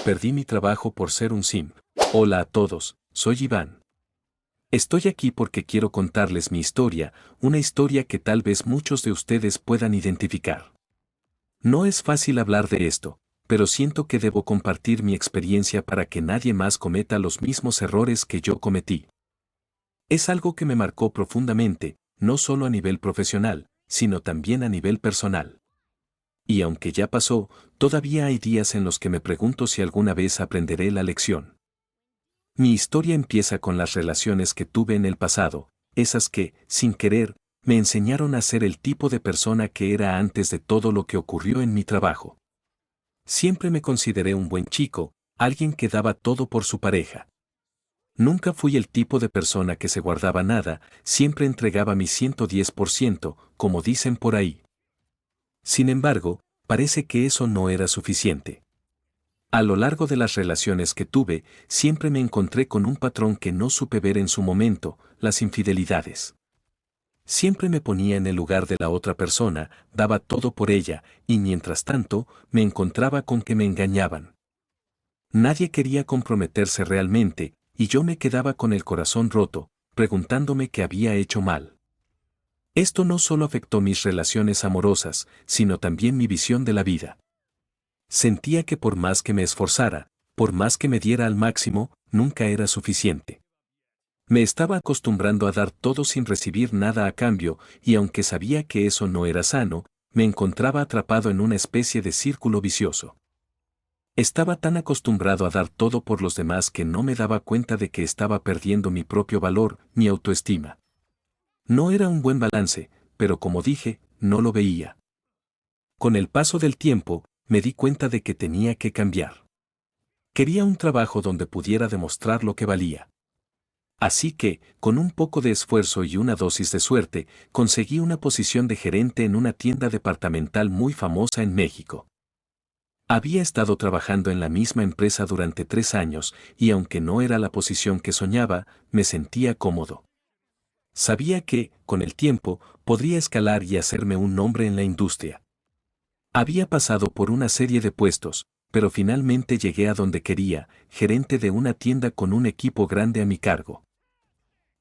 perdí mi trabajo por ser un simp. Hola a todos, soy Iván. Estoy aquí porque quiero contarles mi historia, una historia que tal vez muchos de ustedes puedan identificar. No es fácil hablar de esto, pero siento que debo compartir mi experiencia para que nadie más cometa los mismos errores que yo cometí. Es algo que me marcó profundamente, no solo a nivel profesional, sino también a nivel personal. Y aunque ya pasó, todavía hay días en los que me pregunto si alguna vez aprenderé la lección. Mi historia empieza con las relaciones que tuve en el pasado, esas que, sin querer, me enseñaron a ser el tipo de persona que era antes de todo lo que ocurrió en mi trabajo. Siempre me consideré un buen chico, alguien que daba todo por su pareja. Nunca fui el tipo de persona que se guardaba nada, siempre entregaba mi 110%, como dicen por ahí. Sin embargo, parece que eso no era suficiente. A lo largo de las relaciones que tuve, siempre me encontré con un patrón que no supe ver en su momento, las infidelidades. Siempre me ponía en el lugar de la otra persona, daba todo por ella, y mientras tanto, me encontraba con que me engañaban. Nadie quería comprometerse realmente, y yo me quedaba con el corazón roto, preguntándome qué había hecho mal. Esto no solo afectó mis relaciones amorosas, sino también mi visión de la vida. Sentía que por más que me esforzara, por más que me diera al máximo, nunca era suficiente. Me estaba acostumbrando a dar todo sin recibir nada a cambio, y aunque sabía que eso no era sano, me encontraba atrapado en una especie de círculo vicioso. Estaba tan acostumbrado a dar todo por los demás que no me daba cuenta de que estaba perdiendo mi propio valor, mi autoestima. No era un buen balance, pero como dije, no lo veía. Con el paso del tiempo, me di cuenta de que tenía que cambiar. Quería un trabajo donde pudiera demostrar lo que valía. Así que, con un poco de esfuerzo y una dosis de suerte, conseguí una posición de gerente en una tienda departamental muy famosa en México. Había estado trabajando en la misma empresa durante 3 años, y aunque no era la posición que soñaba, me sentía cómodo. Sabía que, con el tiempo, podría escalar y hacerme un nombre en la industria. Había pasado por una serie de puestos, pero finalmente llegué a donde quería, gerente de una tienda con un equipo grande a mi cargo.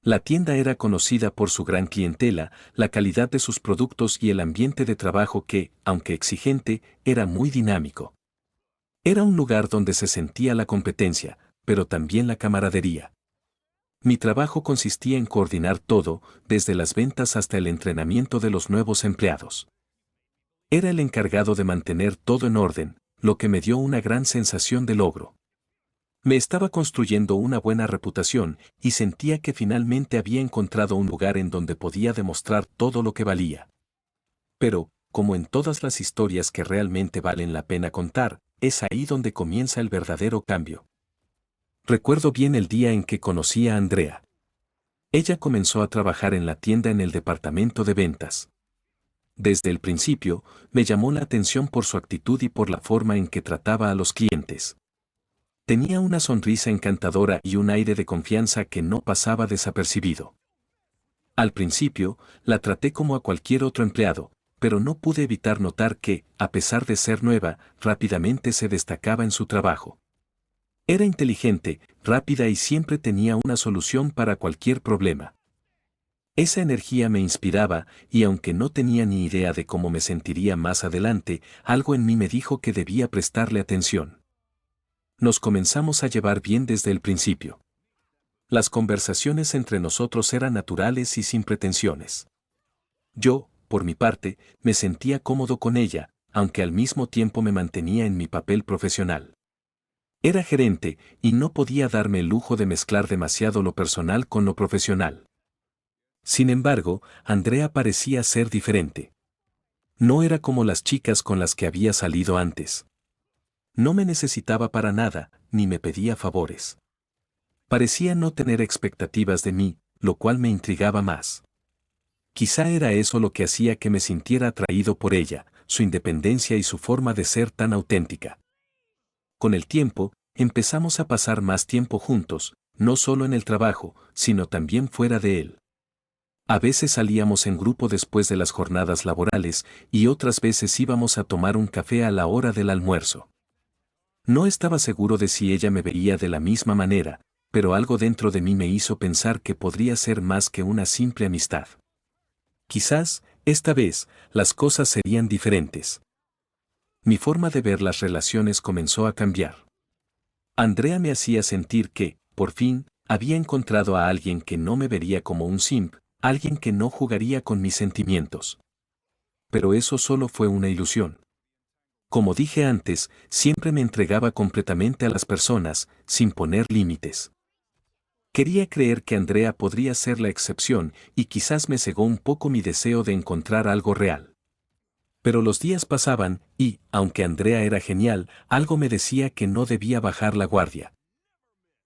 La tienda era conocida por su gran clientela, la calidad de sus productos y el ambiente de trabajo que, aunque exigente, era muy dinámico. Era un lugar donde se sentía la competencia, pero también la camaradería. Mi trabajo consistía en coordinar todo, desde las ventas hasta el entrenamiento de los nuevos empleados. Era el encargado de mantener todo en orden, lo que me dio una gran sensación de logro. Me estaba construyendo una buena reputación y sentía que finalmente había encontrado un lugar en donde podía demostrar todo lo que valía. Pero, como en todas las historias que realmente valen la pena contar, es ahí donde comienza el verdadero cambio. Recuerdo bien el día en que conocí a Andrea. Ella comenzó a trabajar en la tienda en el departamento de ventas. Desde el principio, me llamó la atención por su actitud y por la forma en que trataba a los clientes. Tenía una sonrisa encantadora y un aire de confianza que no pasaba desapercibido. Al principio, la traté como a cualquier otro empleado, pero no pude evitar notar que, a pesar de ser nueva, rápidamente se destacaba en su trabajo. Era inteligente, rápida y siempre tenía una solución para cualquier problema. Esa energía me inspiraba, y aunque no tenía ni idea de cómo me sentiría más adelante, algo en mí me dijo que debía prestarle atención. Nos comenzamos a llevar bien desde el principio. Las conversaciones entre nosotros eran naturales y sin pretensiones. Yo, por mi parte, me sentía cómodo con ella, aunque al mismo tiempo me mantenía en mi papel profesional. Era gerente, y no podía darme el lujo de mezclar demasiado lo personal con lo profesional. Sin embargo, Andrea parecía ser diferente. No era como las chicas con las que había salido antes. No me necesitaba para nada, ni me pedía favores. Parecía no tener expectativas de mí, lo cual me intrigaba más. Quizá era eso lo que hacía que me sintiera atraído por ella, su independencia y su forma de ser tan auténtica. Con el tiempo, empezamos a pasar más tiempo juntos, no solo en el trabajo, sino también fuera de él. A veces salíamos en grupo después de las jornadas laborales y otras veces íbamos a tomar un café a la hora del almuerzo. No estaba seguro de si ella me veía de la misma manera, pero algo dentro de mí me hizo pensar que podría ser más que una simple amistad. Quizás, esta vez, las cosas serían diferentes. Mi forma de ver las relaciones comenzó a cambiar. Andrea me hacía sentir que, por fin, había encontrado a alguien que no me vería como un simp, alguien que no jugaría con mis sentimientos. Pero eso solo fue una ilusión. Como dije antes, siempre me entregaba completamente a las personas, sin poner límites. Quería creer que Andrea podría ser la excepción y quizás me cegó un poco mi deseo de encontrar algo real. Pero los días pasaban y, aunque Andrea era genial, algo me decía que no debía bajar la guardia.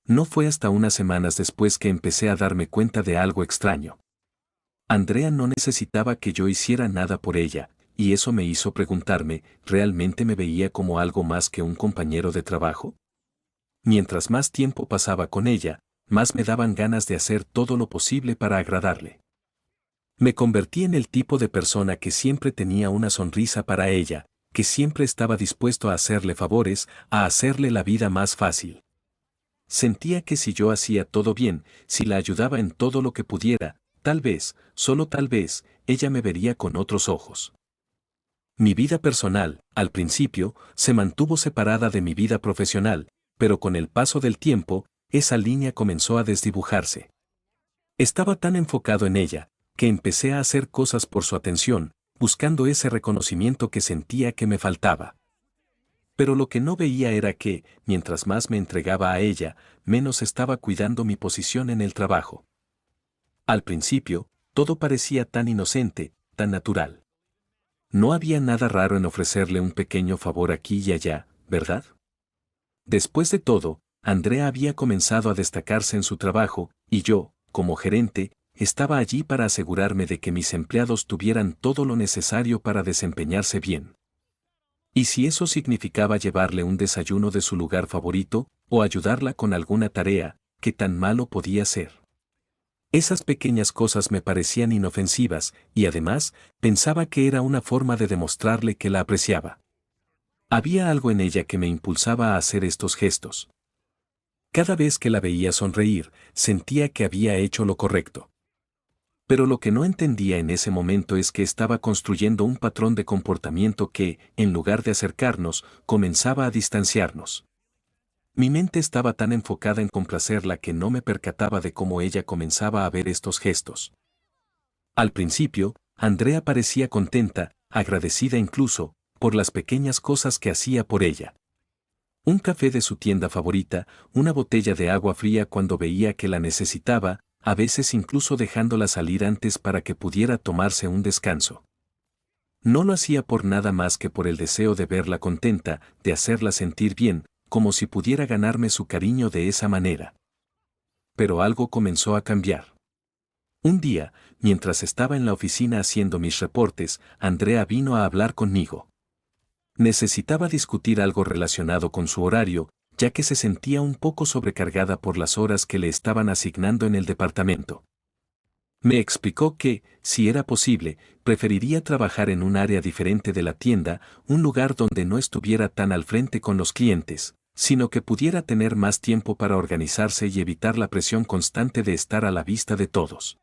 No fue hasta unas semanas después que empecé a darme cuenta de algo extraño. Andrea no necesitaba que yo hiciera nada por ella, y eso me hizo preguntarme, ¿realmente me veía como algo más que un compañero de trabajo? Mientras más tiempo pasaba con ella, más me daban ganas de hacer todo lo posible para agradarle. Me convertí en el tipo de persona que siempre tenía una sonrisa para ella, que siempre estaba dispuesto a hacerle favores, a hacerle la vida más fácil. Sentía que si yo hacía todo bien, si la ayudaba en todo lo que pudiera, tal vez, solo tal vez, ella me vería con otros ojos. Mi vida personal, al principio, se mantuvo separada de mi vida profesional, pero con el paso del tiempo, esa línea comenzó a desdibujarse. Estaba tan enfocado en ella, que empecé a hacer cosas por su atención, buscando ese reconocimiento que sentía que me faltaba. Pero lo que no veía era que, mientras más me entregaba a ella, menos estaba cuidando mi posición en el trabajo. Al principio, todo parecía tan inocente, tan natural. No había nada raro en ofrecerle un pequeño favor aquí y allá, ¿verdad? Después de todo, Andrea había comenzado a destacarse en su trabajo, y yo, como gerente, estaba allí para asegurarme de que mis empleados tuvieran todo lo necesario para desempeñarse bien. Y si eso significaba llevarle un desayuno de su lugar favorito, o ayudarla con alguna tarea, ¿qué tan malo podía ser? Esas pequeñas cosas me parecían inofensivas, y además, pensaba que era una forma de demostrarle que la apreciaba. Había algo en ella que me impulsaba a hacer estos gestos. Cada vez que la veía sonreír, sentía que había hecho lo correcto. Pero lo que no entendía en ese momento es que estaba construyendo un patrón de comportamiento que, en lugar de acercarnos, comenzaba a distanciarnos. Mi mente estaba tan enfocada en complacerla que no me percataba de cómo ella comenzaba a ver estos gestos. Al principio, Andrea parecía contenta, agradecida incluso, por las pequeñas cosas que hacía por ella. Un café de su tienda favorita, una botella de agua fría cuando veía que la necesitaba, a veces incluso dejándola salir antes para que pudiera tomarse un descanso. No lo hacía por nada más que por el deseo de verla contenta, de hacerla sentir bien, como si pudiera ganarme su cariño de esa manera. Pero algo comenzó a cambiar. Un día, mientras estaba en la oficina haciendo mis reportes, Andrea vino a hablar conmigo. Necesitaba discutir algo relacionado con su horario, ya que se sentía un poco sobrecargada por las horas que le estaban asignando en el departamento. Me explicó que, si era posible, preferiría trabajar en un área diferente de la tienda, un lugar donde no estuviera tan al frente con los clientes, sino que pudiera tener más tiempo para organizarse y evitar la presión constante de estar a la vista de todos.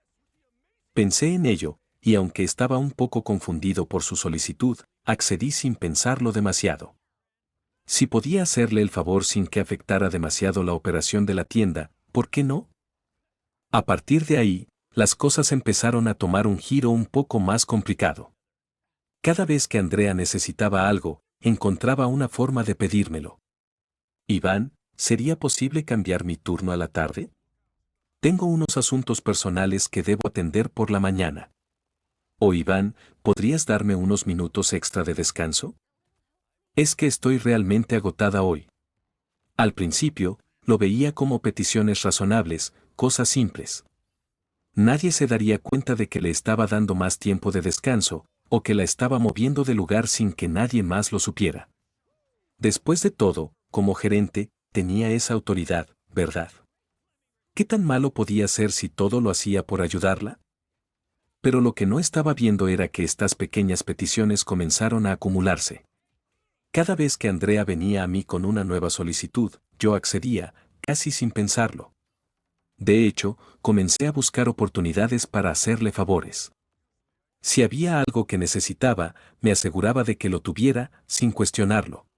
Pensé en ello, y aunque estaba un poco confundido por su solicitud, accedí sin pensarlo demasiado. Si podía hacerle el favor sin que afectara demasiado la operación de la tienda, ¿por qué no? A partir de ahí, las cosas empezaron a tomar un giro un poco más complicado. Cada vez que Andrea necesitaba algo, encontraba una forma de pedírmelo. Iván, ¿sería posible cambiar mi turno a la tarde? Tengo unos asuntos personales que debo atender por la mañana. O Iván, ¿podrías darme unos minutos extra de descanso? Es que estoy realmente agotada hoy. Al principio, lo veía como peticiones razonables, cosas simples. Nadie se daría cuenta de que le estaba dando más tiempo de descanso, o que la estaba moviendo de lugar sin que nadie más lo supiera. Después de todo, como gerente, tenía esa autoridad, ¿verdad? ¿Qué tan malo podía ser si todo lo hacía por ayudarla? Pero lo que no estaba viendo era que estas pequeñas peticiones comenzaron a acumularse. Cada vez que Andrea venía a mí con una nueva solicitud, yo accedía, casi sin pensarlo. De hecho, comencé a buscar oportunidades para hacerle favores. Si había algo que necesitaba, me aseguraba de que lo tuviera, sin cuestionarlo.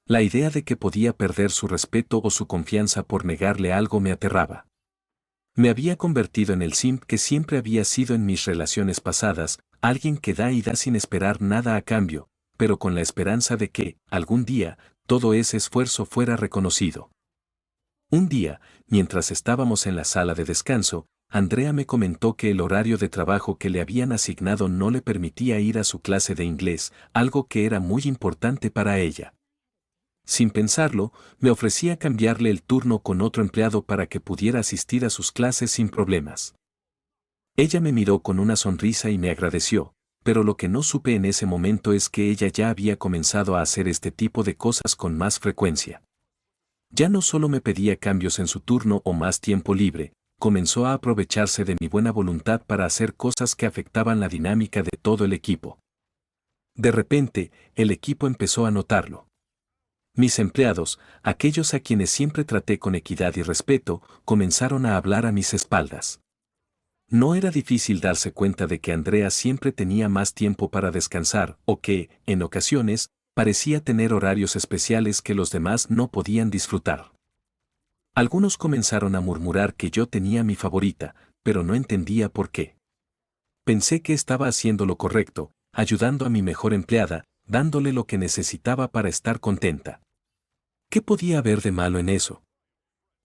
La idea de que podía perder su respeto o su confianza por negarle algo me aterraba. Me había convertido en el simp que siempre había sido en mis relaciones pasadas, alguien que da y da sin esperar nada a cambio, pero con la esperanza de que, algún día, todo ese esfuerzo fuera reconocido. Un día, mientras estábamos en la sala de descanso, Andrea me comentó que el horario de trabajo que le habían asignado no le permitía ir a su clase de inglés, algo que era muy importante para ella. Sin pensarlo, me ofrecía cambiarle el turno con otro empleado para que pudiera asistir a sus clases sin problemas. Ella me miró con una sonrisa y me agradeció, pero lo que no supe en ese momento es que ella ya había comenzado a hacer este tipo de cosas con más frecuencia. Ya no solo me pedía cambios en su turno o más tiempo libre, comenzó a aprovecharse de mi buena voluntad para hacer cosas que afectaban la dinámica de todo el equipo. De repente, el equipo empezó a notarlo. Mis empleados, aquellos a quienes siempre traté con equidad y respeto, comenzaron a hablar a mis espaldas. No era difícil darse cuenta de que Andrea siempre tenía más tiempo para descansar o que, en ocasiones, parecía tener horarios especiales que los demás no podían disfrutar. Algunos comenzaron a murmurar que yo tenía mi favorita, pero no entendía por qué. Pensé que estaba haciendo lo correcto, ayudando a mi mejor empleada, dándole lo que necesitaba para estar contenta. ¿Qué podía haber de malo en eso?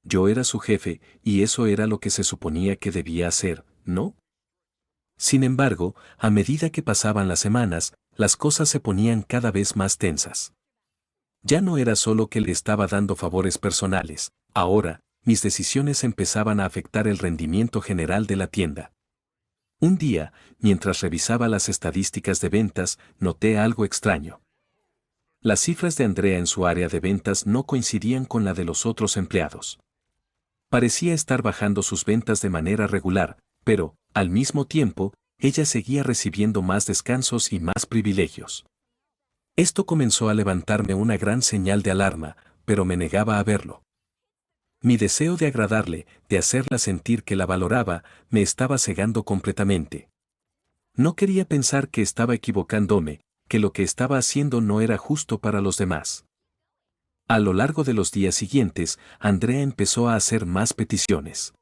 Yo era su jefe, y eso era lo que se suponía que debía hacer, ¿no? Sin embargo, a medida que pasaban las semanas, las cosas se ponían cada vez más tensas. Ya no era solo que le estaba dando favores personales, ahora, mis decisiones empezaban a afectar el rendimiento general de la tienda. Un día, mientras revisaba las estadísticas de ventas, noté algo extraño. Las cifras de Andrea en su área de ventas no coincidían con la de los otros empleados. Parecía estar bajando sus ventas de manera regular, pero, al mismo tiempo, ella seguía recibiendo más descansos y más privilegios. Esto comenzó a levantarme una gran señal de alarma, pero me negaba a verlo. Mi deseo de agradarle, de hacerla sentir que la valoraba, me estaba cegando completamente. No quería pensar que estaba equivocándome, que lo que estaba haciendo no era justo para los demás. A lo largo de los días siguientes, Andrea empezó a hacer más peticiones.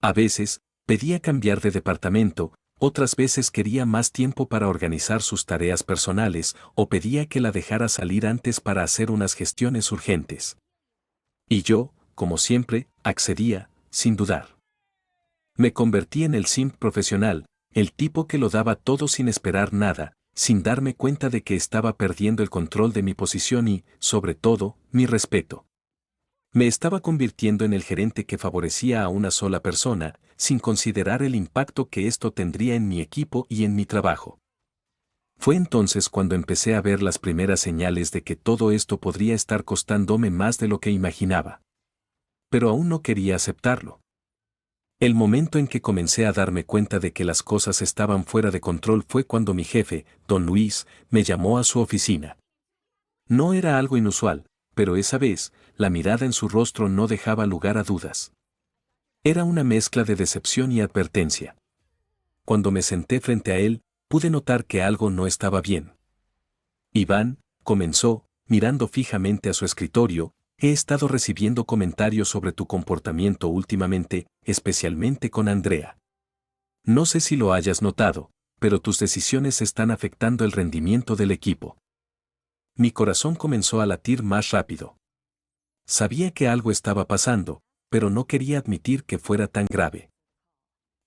A veces, pedía cambiar de departamento, otras veces quería más tiempo para organizar sus tareas personales o pedía que la dejara salir antes para hacer unas gestiones urgentes. Y yo, como siempre, accedía, sin dudar. Me convertí en el simp profesional, el tipo que lo daba todo sin esperar nada, sin darme cuenta de que estaba perdiendo el control de mi posición y, sobre todo, mi respeto. Me estaba convirtiendo en el gerente que favorecía a una sola persona, sin considerar el impacto que esto tendría en mi equipo y en mi trabajo. Fue entonces cuando empecé a ver las primeras señales de que todo esto podría estar costándome más de lo que imaginaba. Pero aún no quería aceptarlo. El momento en que comencé a darme cuenta de que las cosas estaban fuera de control fue cuando mi jefe, don Luis, me llamó a su oficina. No era algo inusual, pero esa vez, la mirada en su rostro no dejaba lugar a dudas. Era una mezcla de decepción y advertencia. Cuando me senté frente a él, pude notar que algo no estaba bien. Iván, comenzó, mirando fijamente a su escritorio, he estado recibiendo comentarios sobre tu comportamiento últimamente, especialmente con Andrea. No sé si lo hayas notado, pero tus decisiones están afectando el rendimiento del equipo. Mi corazón comenzó a latir más rápido. Sabía que algo estaba pasando, pero no quería admitir que fuera tan grave.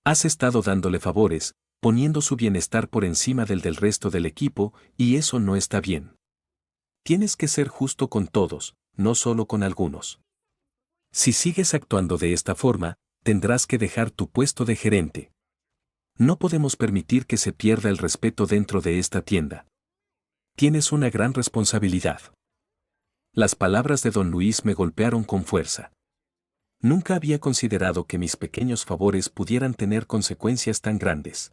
Has estado dándole favores, poniendo su bienestar por encima del resto del equipo, y eso no está bien. Tienes que ser justo con todos, no solo con algunos. Si sigues actuando de esta forma, tendrás que dejar tu puesto de gerente. No podemos permitir que se pierda el respeto dentro de esta tienda. Tienes una gran responsabilidad. Las palabras de don Luis me golpearon con fuerza. Nunca había considerado que mis pequeños favores pudieran tener consecuencias tan grandes.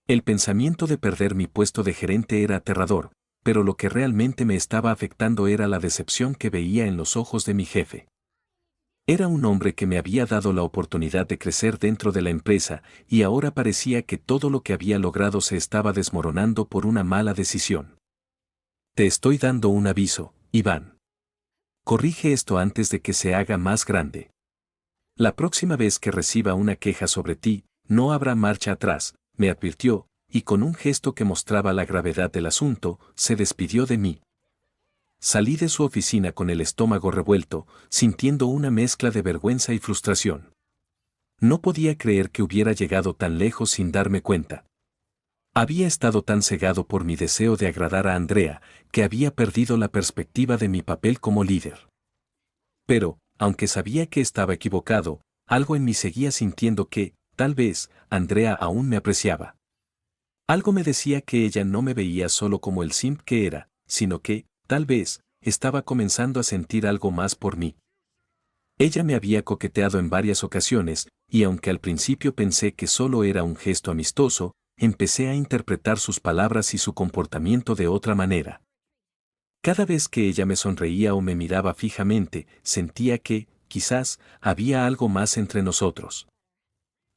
El pensamiento de perder mi puesto de gerente era aterrador, pero lo que realmente me estaba afectando era la decepción que veía en los ojos de mi jefe. Era un hombre que me había dado la oportunidad de crecer dentro de la empresa y ahora parecía que todo lo que había logrado se estaba desmoronando por una mala decisión. Te estoy dando un aviso, Iván. Corrige esto antes de que se haga más grande. La próxima vez que reciba una queja sobre ti, no habrá marcha atrás, me advirtió, y con un gesto que mostraba la gravedad del asunto, se despidió de mí. Salí de su oficina con el estómago revuelto, sintiendo una mezcla de vergüenza y frustración. No podía creer que hubiera llegado tan lejos sin darme cuenta. Había estado tan cegado por mi deseo de agradar a Andrea, que había perdido la perspectiva de mi papel como líder. Pero, aunque sabía que estaba equivocado, algo en mí seguía sintiendo que, tal vez, Andrea aún me apreciaba. Algo me decía que ella no me veía solo como el simp que era, sino que, tal vez, estaba comenzando a sentir algo más por mí. Ella me había coqueteado en varias ocasiones, y aunque al principio pensé que solo era un gesto amistoso, empecé a interpretar sus palabras y su comportamiento de otra manera. Cada vez que ella me sonreía o me miraba fijamente, sentía que, quizás, había algo más entre nosotros.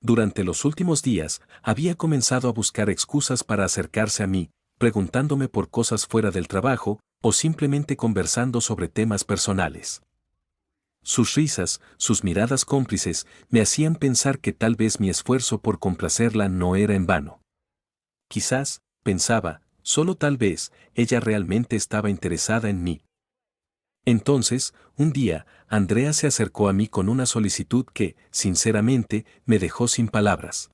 Durante los últimos días, había comenzado a buscar excusas para acercarse a mí, preguntándome por cosas fuera del trabajo, o simplemente conversando sobre temas personales. Sus risas, sus miradas cómplices, me hacían pensar que tal vez mi esfuerzo por complacerla no era en vano. Quizás, pensaba, solo tal vez, ella realmente estaba interesada en mí. Entonces, un día, Andrea se acercó a mí con una solicitud que, sinceramente, me dejó sin palabras.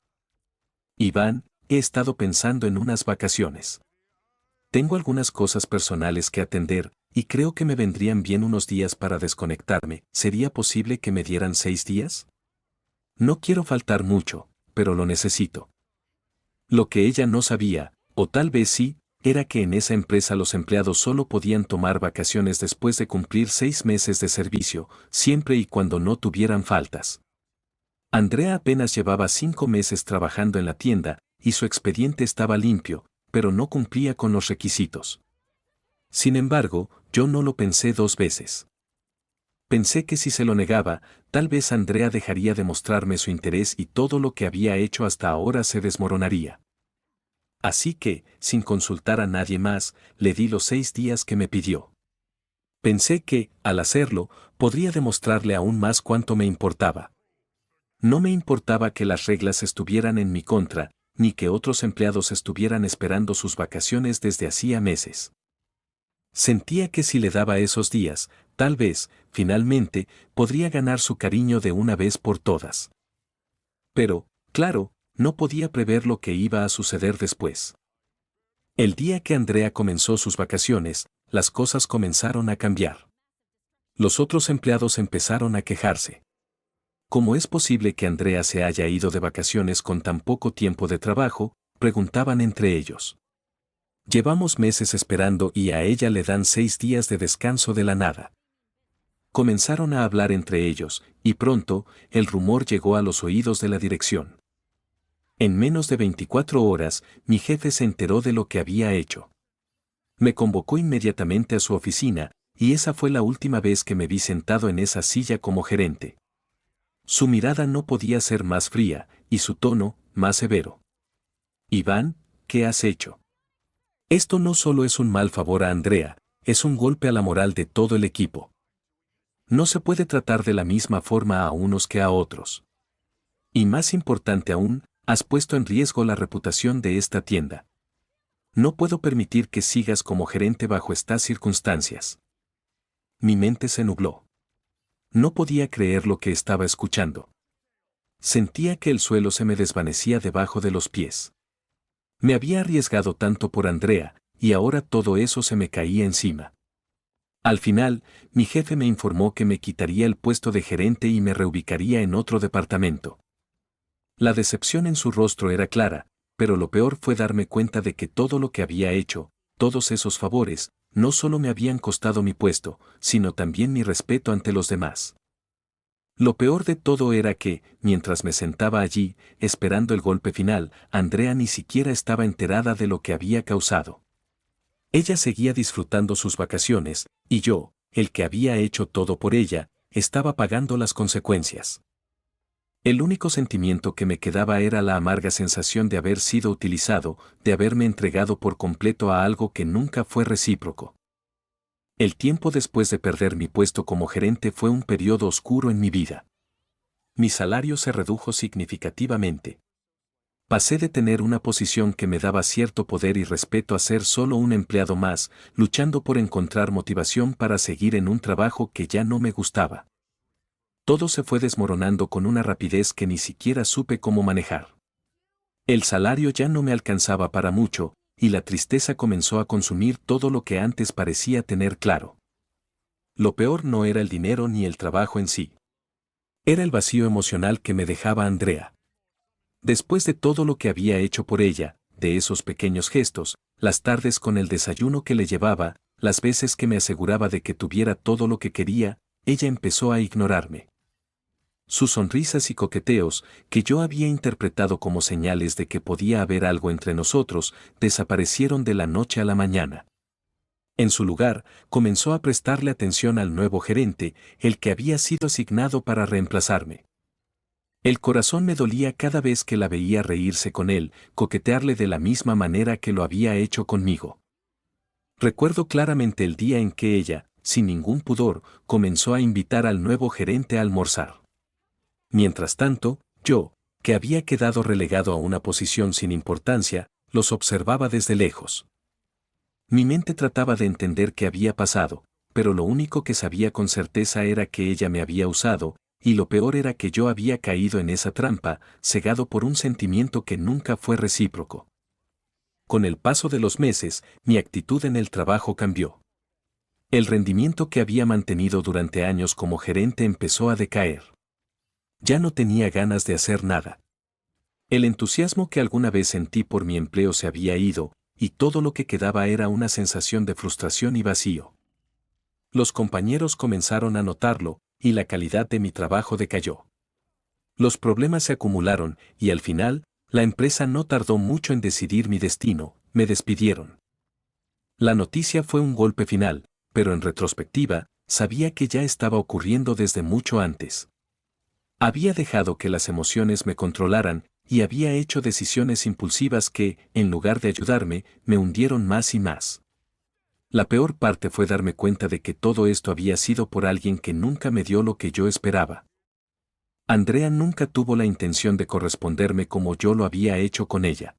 Iván, he estado pensando en unas vacaciones. Tengo algunas cosas personales que atender, y creo que me vendrían bien unos días para desconectarme. ¿Sería posible que me dieran 6 días? No quiero faltar mucho, pero lo necesito. Lo que ella no sabía, o tal vez sí, era que en esa empresa los empleados solo podían tomar vacaciones después de cumplir 6 meses de servicio, siempre y cuando no tuvieran faltas. Andrea apenas llevaba 5 meses trabajando en la tienda, y su expediente estaba limpio, pero no cumplía con los requisitos. Sin embargo, yo no lo pensé 2 veces. Pensé que si se lo negaba, tal vez Andrea dejaría de mostrarme su interés y todo lo que había hecho hasta ahora se desmoronaría. Así que, sin consultar a nadie más, le di los 6 días que me pidió. Pensé que, al hacerlo, podría demostrarle aún más cuánto me importaba. No me importaba que las reglas estuvieran en mi contra, ni que otros empleados estuvieran esperando sus vacaciones desde hacía meses. Sentía que si le daba esos días, tal vez, finalmente, podría ganar su cariño de una vez por todas. Pero, claro, no podía prever lo que iba a suceder después. El día que Andrea comenzó sus vacaciones, las cosas comenzaron a cambiar. Los otros empleados empezaron a quejarse. ¿Cómo es posible que Andrea se haya ido de vacaciones con tan poco tiempo de trabajo?, preguntaban entre ellos. Llevamos meses esperando y a ella le dan 6 días de descanso de la nada. Comenzaron a hablar entre ellos, y pronto, el rumor llegó a los oídos de la dirección. En menos de 24 horas, mi jefe se enteró de lo que había hecho. Me convocó inmediatamente a su oficina, y esa fue la última vez que me vi sentado en esa silla como gerente. Su mirada no podía ser más fría, y su tono, más severo. Iván, ¿qué has hecho? Esto no solo es un mal favor a Andrea, es un golpe a la moral de todo el equipo. No se puede tratar de la misma forma a unos que a otros. Y más importante aún, has puesto en riesgo la reputación de esta tienda. No puedo permitir que sigas como gerente bajo estas circunstancias. Mi mente se nubló. No podía creer lo que estaba escuchando. Sentía que el suelo se me desvanecía debajo de los pies. Me había arriesgado tanto por Andrea, y ahora todo eso se me caía encima. Al final, mi jefe me informó que me quitaría el puesto de gerente y me reubicaría en otro departamento. La decepción en su rostro era clara, pero lo peor fue darme cuenta de que todo lo que había hecho, todos esos favores, no solo me habían costado mi puesto, sino también mi respeto ante los demás. Lo peor de todo era que, mientras me sentaba allí, esperando el golpe final, Andrea ni siquiera estaba enterada de lo que había causado. Ella seguía disfrutando sus vacaciones, y yo, el que había hecho todo por ella, estaba pagando las consecuencias. El único sentimiento que me quedaba era la amarga sensación de haber sido utilizado, de haberme entregado por completo a algo que nunca fue recíproco. El tiempo después de perder mi puesto como gerente fue un periodo oscuro en mi vida. Mi salario se redujo significativamente. Pasé de tener una posición que me daba cierto poder y respeto a ser solo un empleado más, luchando por encontrar motivación para seguir en un trabajo que ya no me gustaba. Todo se fue desmoronando con una rapidez que ni siquiera supe cómo manejar. El salario ya no me alcanzaba para mucho, y la tristeza comenzó a consumir todo lo que antes parecía tener claro. Lo peor no era el dinero ni el trabajo en sí. Era el vacío emocional que me dejaba Andrea. Después de todo lo que había hecho por ella, de esos pequeños gestos, las tardes con el desayuno que le llevaba, las veces que me aseguraba de que tuviera todo lo que quería, ella empezó a ignorarme. Sus sonrisas y coqueteos, que yo había interpretado como señales de que podía haber algo entre nosotros, desaparecieron de la noche a la mañana. En su lugar, comenzó a prestarle atención al nuevo gerente, el que había sido asignado para reemplazarme. El corazón me dolía cada vez que la veía reírse con él, coquetearle de la misma manera que lo había hecho conmigo. Recuerdo claramente el día en que ella, sin ningún pudor, comenzó a invitar al nuevo gerente a almorzar. Mientras tanto, yo, que había quedado relegado a una posición sin importancia, los observaba desde lejos. Mi mente trataba de entender qué había pasado, pero lo único que sabía con certeza era que ella me había usado, y lo peor era que yo había caído en esa trampa, cegado por un sentimiento que nunca fue recíproco. Con el paso de los meses, mi actitud en el trabajo cambió. El rendimiento que había mantenido durante años como gerente empezó a decaer. Ya no tenía ganas de hacer nada. El entusiasmo que alguna vez sentí por mi empleo se había ido, y todo lo que quedaba era una sensación de frustración y vacío. Los compañeros comenzaron a notarlo, y la calidad de mi trabajo decayó. Los problemas se acumularon, y al final, la empresa no tardó mucho en decidir mi destino, me despidieron. La noticia fue un golpe final, pero en retrospectiva, sabía que ya estaba ocurriendo desde mucho antes. Había dejado que las emociones me controlaran, y había hecho decisiones impulsivas que, en lugar de ayudarme, me hundieron más y más. La peor parte fue darme cuenta de que todo esto había sido por alguien que nunca me dio lo que yo esperaba. Andrea nunca tuvo la intención de corresponderme como yo lo había hecho con ella.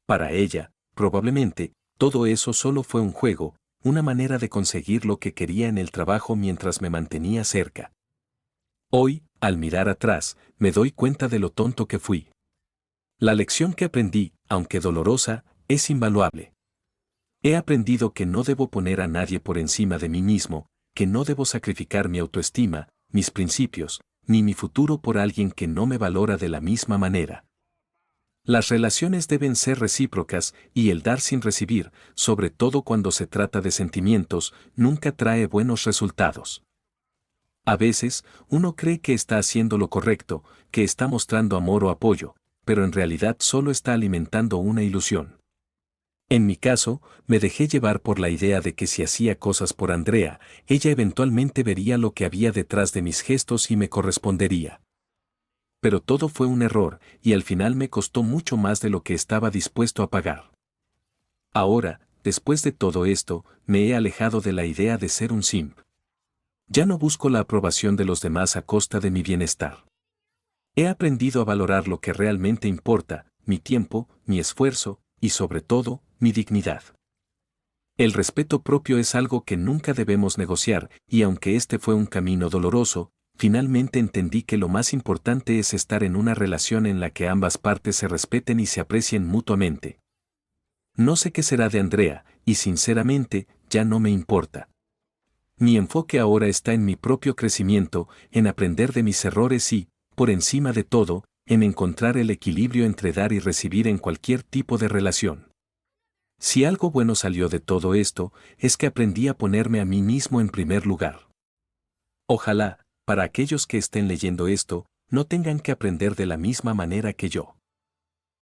Para ella, probablemente, todo eso solo fue un juego, una manera de conseguir lo que quería en el trabajo mientras me mantenía cerca. Hoy, al mirar atrás, me doy cuenta de lo tonto que fui. La lección que aprendí, aunque dolorosa, es invaluable. He aprendido que no debo poner a nadie por encima de mí mismo, que no debo sacrificar mi autoestima, mis principios, ni mi futuro por alguien que no me valora de la misma manera. Las relaciones deben ser recíprocas y el dar sin recibir, sobre todo cuando se trata de sentimientos, nunca trae buenos resultados. A veces, uno cree que está haciendo lo correcto, que está mostrando amor o apoyo, pero en realidad solo está alimentando una ilusión. En mi caso, me dejé llevar por la idea de que si hacía cosas por Andrea, ella eventualmente vería lo que había detrás de mis gestos y me correspondería. Pero todo fue un error, y al final me costó mucho más de lo que estaba dispuesto a pagar. Ahora, después de todo esto, me he alejado de la idea de ser un simp. Ya no busco la aprobación de los demás a costa de mi bienestar. He aprendido a valorar lo que realmente importa, mi tiempo, mi esfuerzo, y sobre todo, mi dignidad. El respeto propio es algo que nunca debemos negociar, y aunque este fue un camino doloroso, finalmente entendí que lo más importante es estar en una relación en la que ambas partes se respeten y se aprecien mutuamente. No sé qué será de Andrea, y sinceramente, ya no me importa. Mi enfoque ahora está en mi propio crecimiento, en aprender de mis errores y, por encima de todo, en encontrar el equilibrio entre dar y recibir en cualquier tipo de relación. Si algo bueno salió de todo esto, es que aprendí a ponerme a mí mismo en primer lugar. Ojalá, para aquellos que estén leyendo esto, no tengan que aprender de la misma manera que yo.